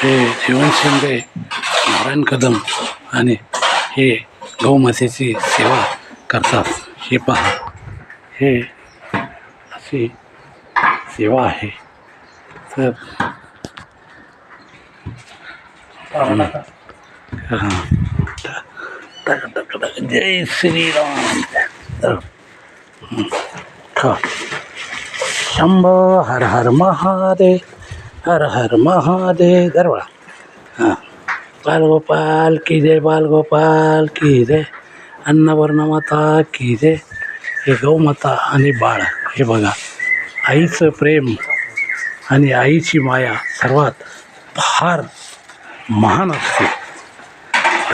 हे जीवन शिंदे, नारायण कदम आणि हे गौमातेची सेवा करतात. हे पहा, हे अशी सेवा आहे. तर जय श्रीराम. शंभो हर हर महादेव, हर हर महादेव. गरबा बालगोपाल की जय, बालगोपाल की जय, अन्नपूर्णा माता की जय. हे गौमाता आणि बाळ, हे बघा, आईचं प्रेम आणि आईची माया सर्वात फार महान असते.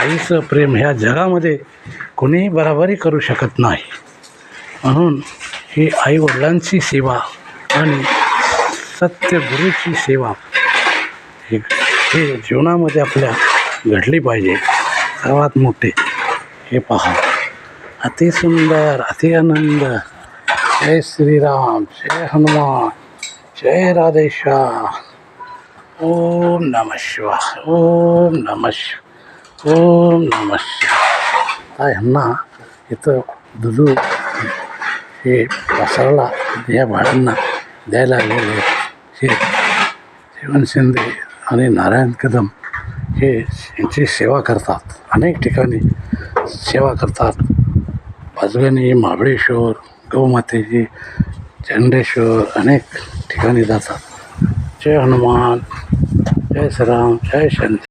आईचं प्रेम ह्या जगामध्ये कोणीही बराबरी करू शकत नाही. म्हणून ही आईवडिलांची सेवा आणि सत्यगुरूची सेवा हे जीवनामध्ये आपल्या घडली पाहिजे. सर्वात मोठे हे पहा, अति सुंदर, अति आनंद. जय श्रीराम, जय हनुमान, जय राधेश्याम. ओम नमः शिवाय, ओम नमः शिवाय, ओम नमः शिवाय. ह्यांना इथं दुधू हे वासराला या भाड्यांना द्यायला गेले. हे जीवन शिंदे आणि नारायण कदम हे यांची सेवा करतात. अनेक ठिकाणी सेवा करतात. पाचगणी, महाबळेश्वर, गौमातेची, चंडेश्वर, अनेक ठिकाणी जातात. जय हनुमान, जय श्रीराम, जय शंकर.